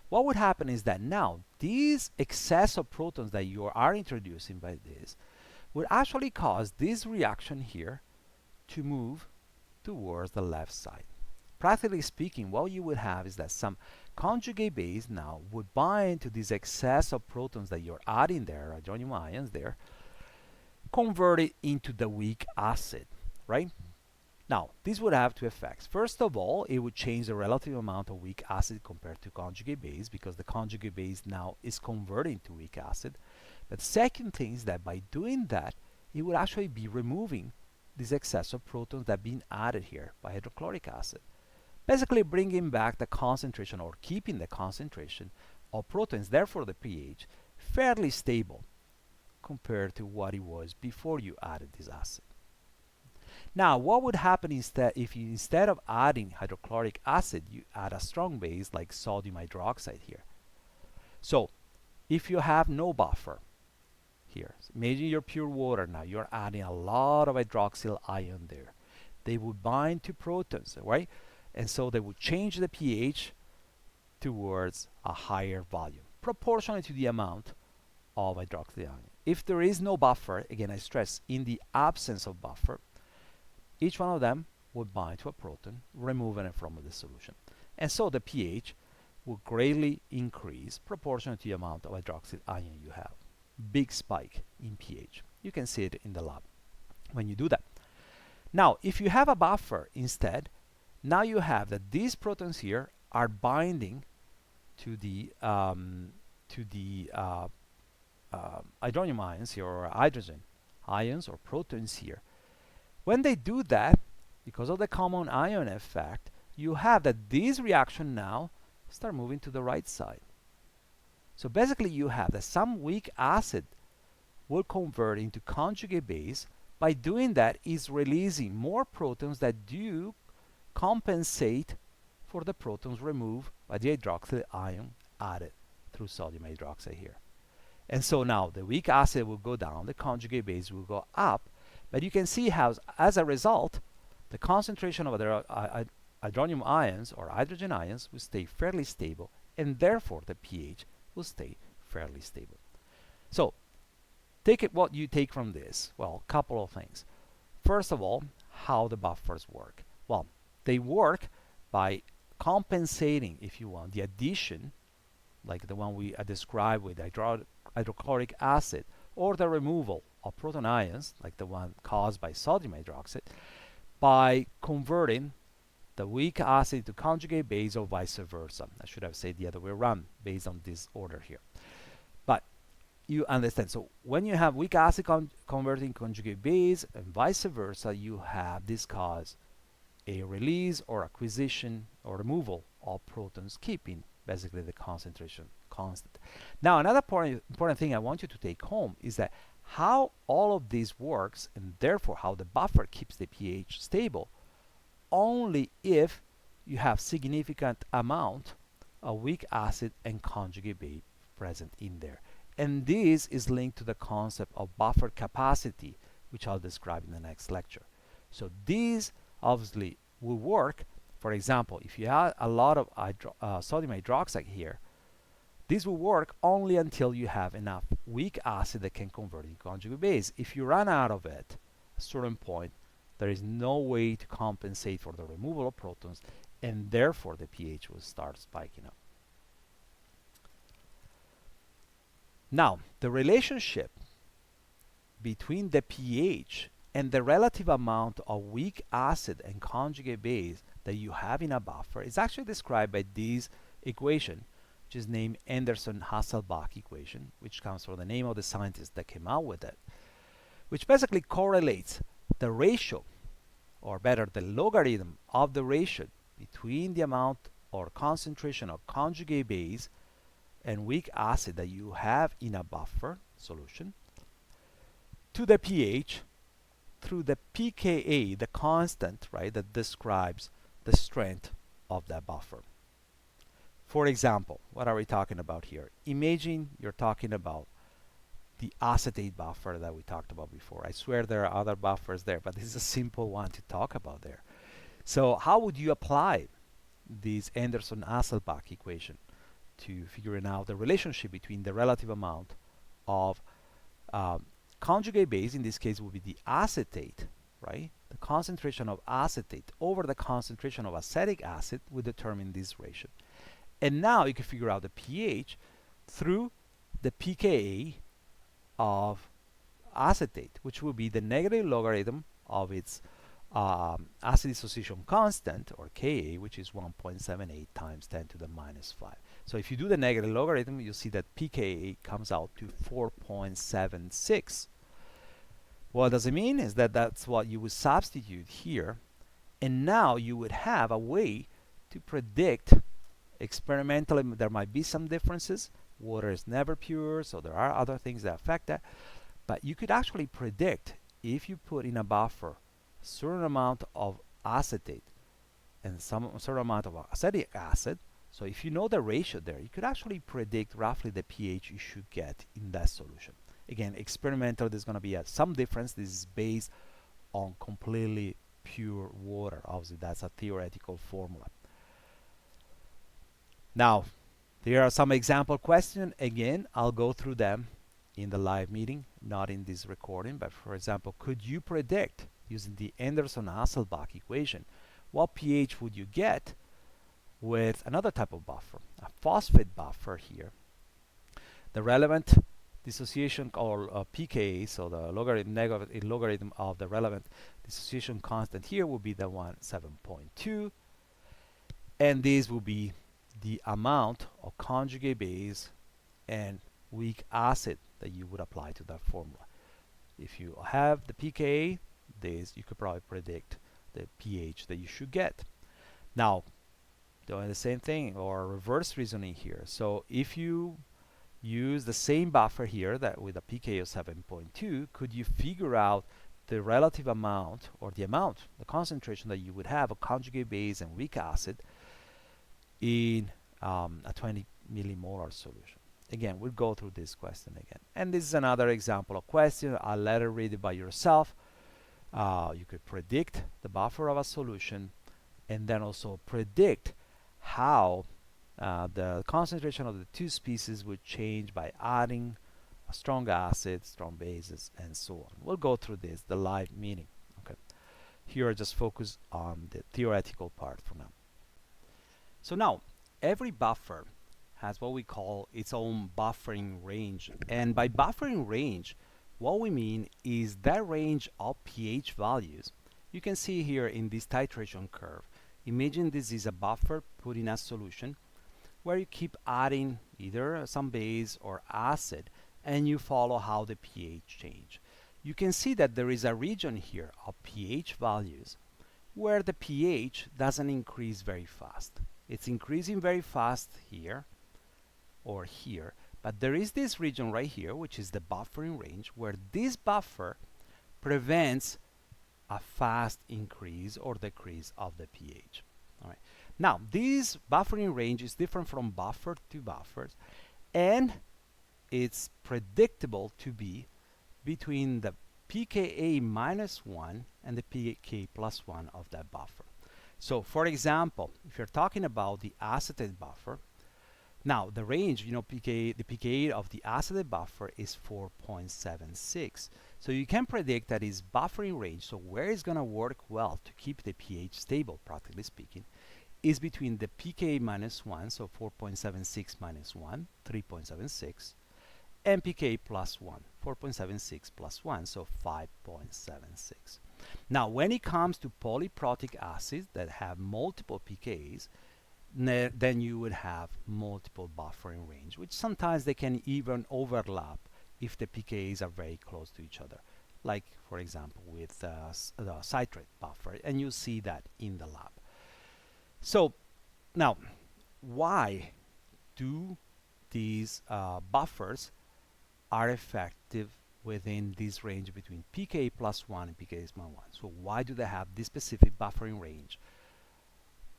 what would happen is that now these excess of protons that you are introducing by this would actually cause this reaction here to move towards the left side. Practically speaking, what you would have is that some conjugate base now would bind to this excess of protons that you're adding there, hydronium ions there, convert it into the weak acid, right? Now, this would have two effects. First of all, it would change the relative amount of weak acid compared to conjugate base, because the conjugate base now is converting to weak acid. But the second thing is that by doing that, it would actually be removing this excess of protons that are being added here by hydrochloric acid. Basically bringing back the concentration, or keeping the concentration of protons, therefore the pH, fairly stable compared to what it was before you added this acid. Now, what would happen instead if you, instead of adding hydrochloric acid, you add a strong base like sodium hydroxide here? So, if you have no buffer here, so imagine your pure water now, you're adding a lot of hydroxyl ion there. They would bind to protons, right? And so they would change the pH towards a higher volume, proportionally to the amount of hydroxyl ion. If there is no buffer, again I stress, in the absence of buffer, each one of them would bind to a proton, removing it from the solution. And so the pH will greatly increase proportionate to the amount of hydroxyl ion you have. Big spike in pH. You can see it in the lab when you do that. Now, if you have a buffer instead, now you have that these protons here are binding to the hydronium ions here, or hydrogen ions or protons here. When they do that, because of the common ion effect, you have that this reaction now start moving to the right side. So basically you have that some weak acid will convert into conjugate base. By doing that, is releasing more protons that do compensate for the protons removed by the hydroxyl ion added through sodium hydroxide here. And so now the weak acid will go down, the conjugate base will go up, but you can see how, as a result, the concentration of the hydronium ions or hydrogen ions will stay fairly stable, and therefore the pH will stay fairly stable. So, take it what you take from this. Well, a couple of things. First of all, how the buffers work. Well, they work by compensating, if you want, the addition, like the one we described with hydrochloric acid, or the removal of proton ions, like the one caused by sodium hydroxide, by converting the weak acid to conjugate base or vice versa. I should have said the other way around based on this order here. But you understand. So when you have weak acid converting conjugate base and vice versa, you have this cause a release or acquisition or removal of protons, keeping basically the concentration constant. Now, another important thing I want you to take home is that how all of this works, and therefore how the buffer keeps the pH stable, only if you have significant amount of weak acid and conjugate base present in there. And this is linked to the concept of buffer capacity, which I'll describe in the next lecture. So these obviously will work. For example, if you have a lot of sodium hydroxide here, this will work only until you have enough weak acid that can convert into conjugate base. If you run out of it, at a certain point, there is no way to compensate for the removal of protons, and therefore the pH will start spiking up. Now, the relationship between the pH and the relative amount of weak acid and conjugate base that you have in a buffer is actually described by this equation, which is named Anderson-Hasselbalch equation, which comes from the name of the scientist that came out with it, which basically correlates the ratio, or better, the logarithm of the ratio between the amount or concentration of conjugate base and weak acid that you have in a buffer solution to the pH through the pKa, the constant, right, that describes the strength of that buffer. For example, what are we talking about here? Imagine you're talking about the acetate buffer that we talked about before. I swear there are other buffers there, but this is a simple one to talk about there. So how would you apply this Anderson-Hasselbalch equation to figuring out the relationship between the relative amount of conjugate base, in this case would be the acetate, right? The concentration of acetate over the concentration of acetic acid will determine this ratio. And now you can figure out the pH through the pKa of acetate, which will be the negative logarithm of its acid dissociation constant, or Ka, which is 1.78 times 10 to the minus 5. So if you do the negative logarithm, you'll see that pKa comes out to 4.76. What does it mean? Is that that's what you would substitute here, and now you would have a way to predict experimentally. There might be some differences. Water is never pure, so there are other things that affect that. But you could actually predict, if you put in a buffer a certain amount of acetate and some certain amount of acetic acid, so if you know the ratio there, you could actually predict roughly the pH you should get in that solution. Again, experimental, there's going to be some difference. This is based on completely pure water. Obviously, that's a theoretical formula. Now, there are some example questions. Again, I'll go through them in the live meeting, not in this recording. But for example, could you predict, using the Anderson-Hasselbalch equation, what pH would you get with another type of buffer, a phosphate buffer here? The relevant dissociation, or pKa, so the negative logarithm of the relevant dissociation constant here will be the 7.2, and this will be the amount of conjugate base and weak acid that you would apply to that formula. If you have the pKa, this you could probably predict the pH that you should get. Now, doing the same thing or reverse reasoning here. So if you use the same buffer here that with a pKa of 7.2, could you figure out the relative amount, or the concentration that you would have of conjugate base and weak acid in a 20 millimolar solution? Again, we'll go through this question again. And this is another example of question. I'll let you read it by yourself. You could predict the buffer of a solution, and then also predict how the concentration of the two species would change by adding a strong acid, strong bases, and so on. We'll go through this, the live meeting. Okay. Here I just focus on the theoretical part for now. So now, every buffer has what we call its own buffering range. And by buffering range, what we mean is that range of pH values. You can see here in this titration curve, Imagine this is a buffer put in a solution where you keep adding either some base or acid, and you follow how the pH change. You can see that there is a region here of pH values where the pH doesn't increase very fast. It's increasing very fast here or here, but there is this region right here, which is the buffering range, where this buffer prevents a fast increase or decrease of the pH. All right. Now, this buffering range is different from buffer to buffers, and it's predictable to be between the pKa minus 1 and the pK plus 1 of that buffer. So, for example, if you're talking about the acetate buffer, now the range, the pKa of the acetate buffer is 4.76. So you can predict that its buffering range, so where it's going to work well to keep the pH stable, practically speaking, is between the pKa minus 1, so 4.76 minus 1, 3.76, and pKa plus 1, 4.76 plus 1, so 5.76. Now, when it comes to polyprotic acids that have multiple pKa's, then you would have multiple buffering range, which sometimes they can even overlap if the pKa's are very close to each other, like for example with the citrate buffer, and you see that in the lab. So now, why do these buffers are effective within this range between pKa plus 1 and pKa minus 1? So why do they have this specific buffering range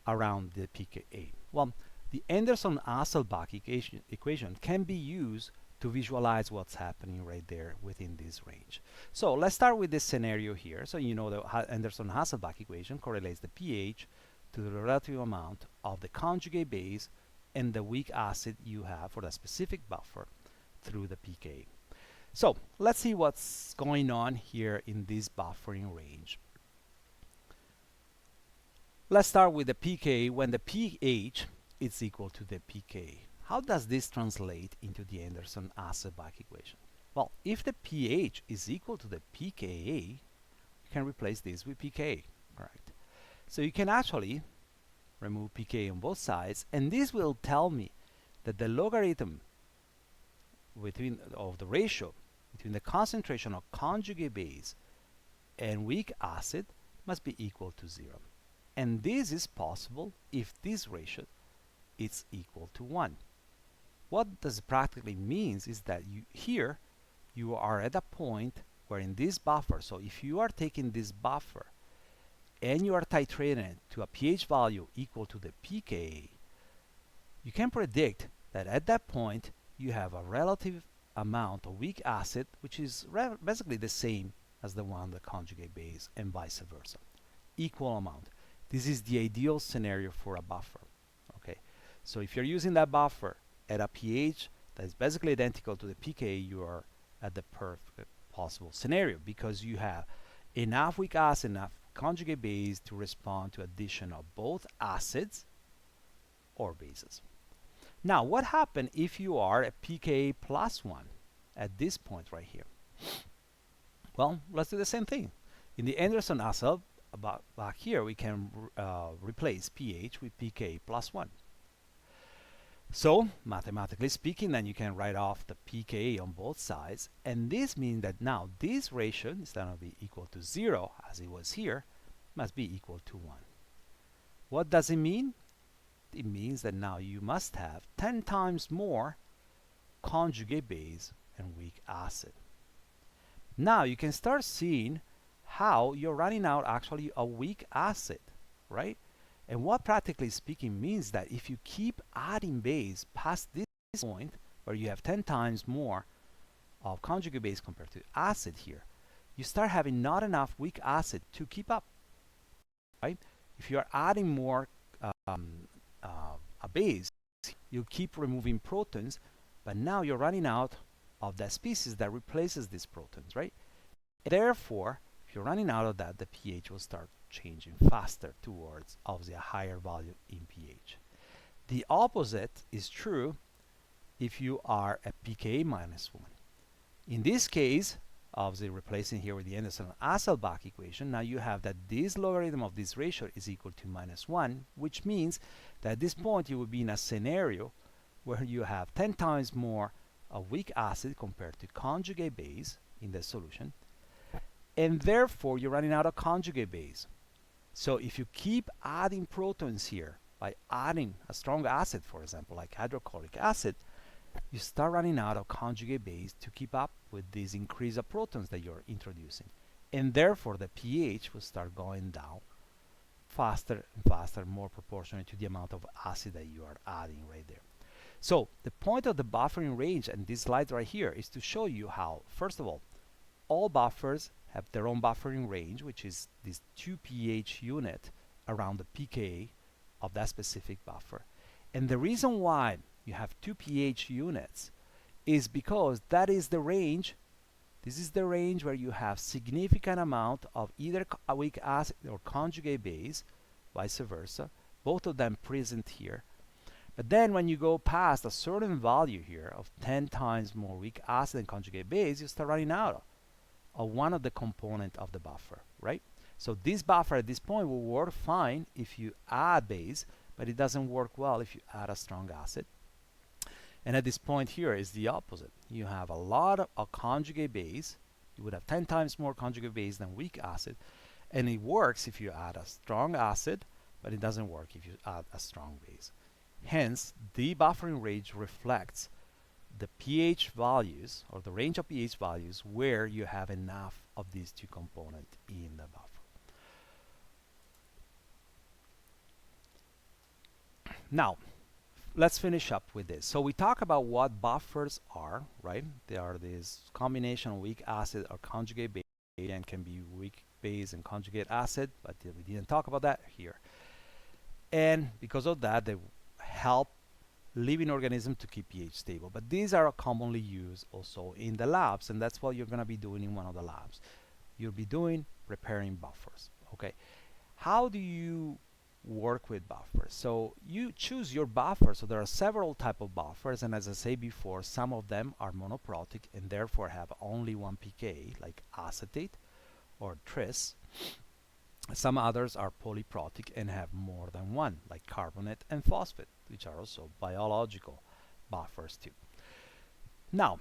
around the pKa? Well, the Anderson-Hasselbalch equation can be used to visualize what's happening right there within this range. So let's start with this scenario here. So you know the Anderson-Hasselbalch equation correlates the pH to the relative amount of the conjugate base and the weak acid you have for the specific buffer through the pKa. So let's see what's going on here in this buffering range. Let's start with the pKa when the pH is equal to the pKa. How does this translate into the Anderson-Hasselbalch equation? Well, if the pH is equal to the pKa, you can replace this with pKa. All right. So you can actually remove pKa on both sides, and this will tell me that the logarithm of the ratio between the concentration of conjugate base and weak acid must be equal to 0. And this is possible if this ratio is equal to 1. What this practically means is that you are at a point where in this buffer, so if you are taking this buffer and you are titrating it to a pH value equal to the pKa, you can predict that at that point you have a relative amount of weak acid which is basically the same as the one the conjugate base, and vice versa. Equal amount. This is the ideal scenario for a buffer. Okay, so if you're using that buffer at a pH that is basically identical to the pKa, you are at the perfect possible scenario because you have enough weak acid, enough conjugate base to respond to addition of both acids or bases. Now, what happens if you are at pKa plus 1 at this point right here? Well, let's do the same thing. In the Anderson-Hasselbalch back here, we can replace pH with pKa plus 1. So, mathematically speaking, then you can write off the pKa on both sides, and this means that now this ratio, instead of being equal to 0, as it was here, must be equal to 1. What does it mean? It means that now you must have 10 times more conjugate base and weak acid. Now you can start seeing how you're running out actually a weak acid, right? And what practically speaking means that if you keep adding base past this point where you have 10 times more of conjugate base compared to acid here, you start having not enough weak acid to keep up, right? If you are adding more a base, you keep removing protons, but now you're running out of that species that replaces these protons, right? Therefore, if you're running out of that, the pH will start changing faster towards obviously a higher value in pH. The opposite is true if you are at pKa minus 1. In this case, obviously replacing here with the Anderson-Hasselbalch equation, now you have that this logarithm of this ratio is equal to -1, which means that at this point you will be in a scenario where you have 10 times more of weak acid compared to conjugate base in the solution, and therefore you're running out of conjugate base. So if you keep adding protons here by adding a strong acid, for example, like hydrochloric acid, you start running out of conjugate base to keep up with this increase of protons that you're introducing. And therefore the pH will start going down faster and faster, more proportionate to the amount of acid that you are adding right there. So the point of the buffering range and this slide right here is to show you how, first of all buffers have their own buffering range, which is this 2 pH unit around the pKa of that specific buffer. And the reason why you have 2 pH units is because that is the range, this is the range where you have significant amount of either a weak acid or conjugate base, vice versa, both of them present here. But then when you go past a certain value here of 10 times more weak acid and conjugate base, you start running out of one of the component of the buffer, right? So this buffer at this point will work fine if you add base, but it doesn't work well if you add a strong acid. And at this point here is the opposite. You have a lot of conjugate base. You would have 10 times more conjugate base than weak acid. And it works if you add a strong acid, but it doesn't work if you add a strong base. Hence, the buffering range reflects the pH values, or the range of pH values, where you have enough of these two components in the buffer. Now, let's finish up with this. So we talk about what buffers are, right? They are this combination of weak acid or conjugate base, and can be weak base and conjugate acid, but we didn't talk about that here. And because of that, they help living organisms to keep pH stable. But these are commonly used also in the labs, and that's what you're going to be doing in one of the labs. You'll be doing preparing buffers. Okay, how do you work with buffers? So you choose your buffer. So there are several type of buffers, and as I say before, some of them are monoprotic and therefore have only one pKa, like acetate or tris. Some others are polyprotic and have more than one, like carbonate and phosphate, which are also biological buffers too. Now,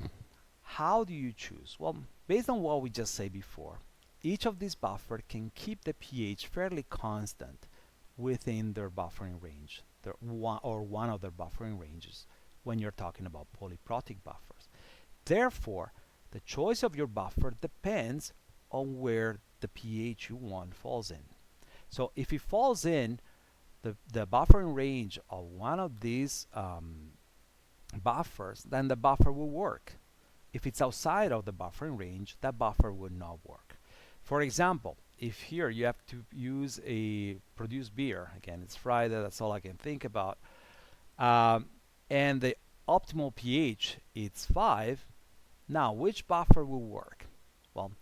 how do you choose? Well, based on what we just said before, each of these buffers can keep the pH fairly constant within their buffering range, one of their buffering ranges when you're talking about polyprotic buffers. Therefore, the choice of your buffer depends on where the pH you want falls in. So if it falls in the buffering range of one of these buffers, then the buffer will work. If it's outside of the buffering range, that buffer would not work. For example, if here you have to use a produced beer, again it's Friday, that's all I can think about, and the optimal pH is 5, now which buffer will work? Well,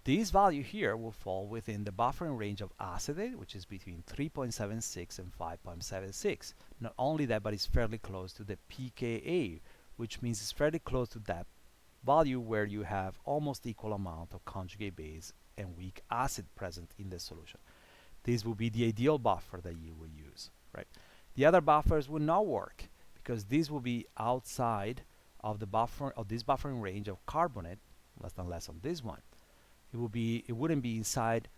this value here will fall within the buffering range of acetate, which is between 3.76 and 5.76. Not only that, but it's fairly close to the pKa, which means it's fairly close to that value where you have almost equal amount of conjugate base and weak acid present in the solution. This will be the ideal buffer that you will use, right? The other buffers will not work because these will be outside of the buffer of this buffering range of carbonate, less than less on this one. It wouldn't be inside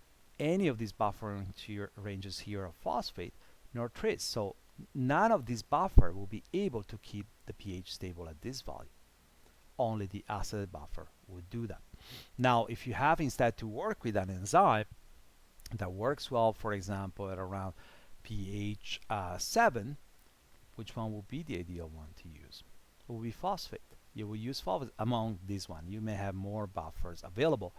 any of these buffering ranges here of phosphate nor tris. So none of these buffer will be able to keep the pH stable at this value. Only the acid buffer would do that. Now, if you have instead to work with an enzyme that works well, for example, at around pH 7, which one will be the ideal one to use? It will be phosphate. You will use phosphate among these one. You may have more buffers available,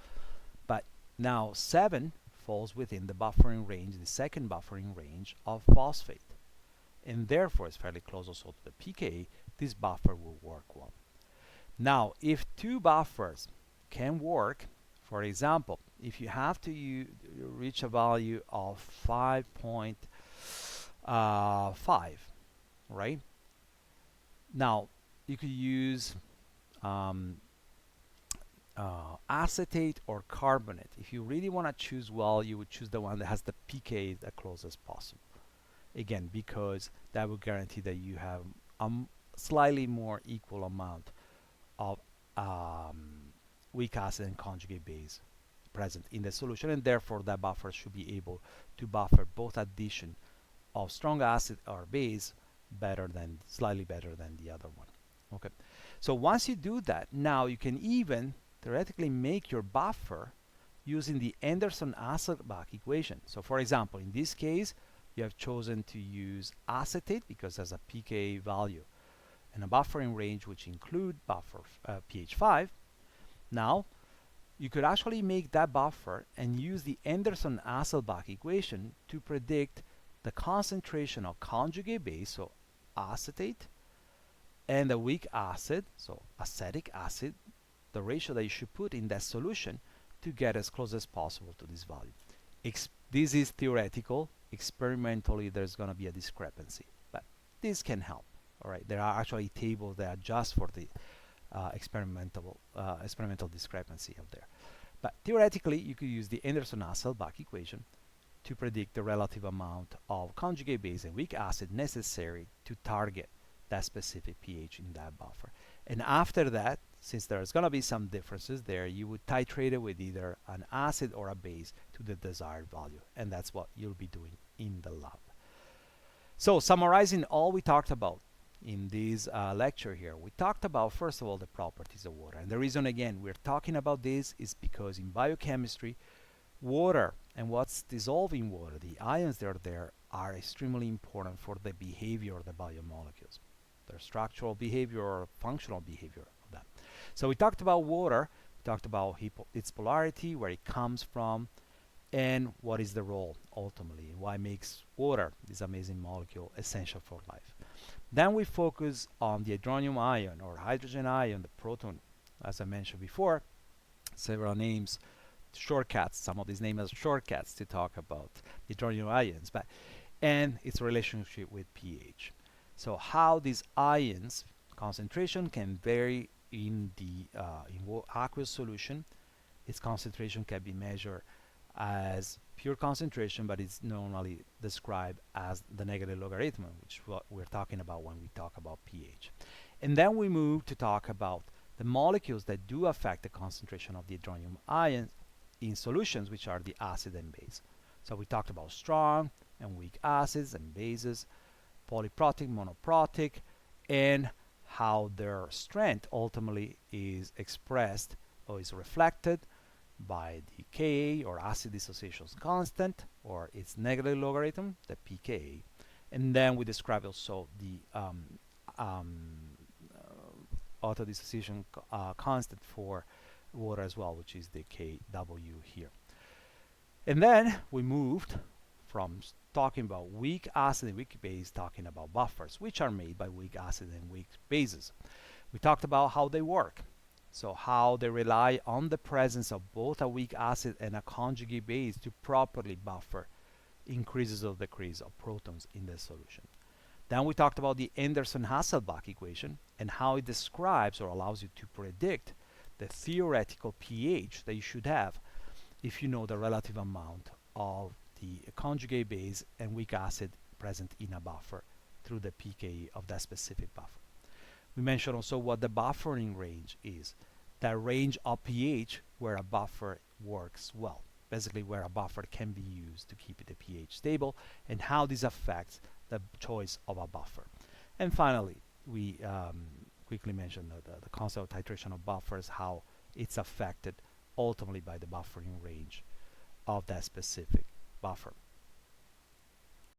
but now 7 falls within the buffering range, the second buffering range of phosphate, and therefore it's fairly close also to the pKa. This buffer will work well. Now, if two buffers can work, for example, if you have to reach a value of 5.5, right? Now, you could use acetate or carbonate. If you really want to choose well, you would choose the one that has the pK the closest possible. Again, because that will guarantee that you have a slightly more equal amount of weak acid and conjugate base present in the solution, and therefore that buffer should be able to buffer both addition of strong acid or base slightly better than the other one. Okay, so once you do that, now you can even theoretically make your buffer using the Anderson-Hasselbalch equation. So for example, in this case, you have chosen to use acetate because there's a pK value and a buffering range which include buffer pH 5. Now, you could actually make that buffer and use the Anderson-Hasselbalch equation to predict the concentration of conjugate base, so acetate, and the weak acid, so acetic acid, the ratio that you should put in that solution to get as close as possible to this value. This is theoretical. Experimentally, there's going to be a discrepancy, but this can help. All right, there are actually tables that adjust for the experimental discrepancy out there. But theoretically, you could use the Anderson-Hasselbalch equation to predict the relative amount of conjugate base and weak acid necessary to target that specific pH in that buffer. And after that, since there's going to be some differences there, you would titrate it with either an acid or a base to the desired value. And that's what you'll be doing in the lab. So summarizing all we talked about in this lecture here, we talked about, first of all, the properties of water. And the reason, again, we're talking about this is because in biochemistry, water and what's dissolved in water, the ions that are there, are extremely important for the behavior of the biomolecules, their structural behavior or functional behavior of that. So we talked about water, we talked about its polarity, where it comes from, and what is the role ultimately, and why makes water, this amazing molecule, essential for life. Then we focus on the hydronium ion or hydrogen ion, the proton, as I mentioned before, several names, shortcuts, some of these names are shortcuts to talk about the hydronium ions, and its relationship with pH. So how these ions concentration can vary in the aqueous solution. Its concentration can be measured as pure concentration, but it's normally described as the negative logarithm, which is what we're talking about when we talk about pH. And then we move to talk about the molecules that do affect the concentration of the hydronium ions in solutions, which are the acid and base. So we talked about strong and weak acids and bases, polyprotic, monoprotic, and how their strength ultimately is expressed or is reflected by the Ka, or acid dissociation constant, or its negative logarithm, the pKa. And then we describe also the auto dissociation constant for water as well, which is the Kw here. And then we moved from talking about weak acid and weak base, talking about buffers, which are made by weak acid and weak bases. We talked about how they work. So how they rely on the presence of both a weak acid and a conjugate base to properly buffer increases or decrease of protons in the solution. Then we talked about the Anderson-Hasselbalch equation and how it describes or allows you to predict the theoretical pH that you should have if you know the relative amount of the conjugate base and weak acid present in a buffer through the pKa of that specific buffer. We mentioned also what the buffering range is, that range of pH where a buffer works well, basically where a buffer can be used to keep the pH stable, and how this affects the choice of a buffer. And finally, we quickly mentioned the concept of titration of buffers, how it's affected ultimately by the buffering range of that specific buffer.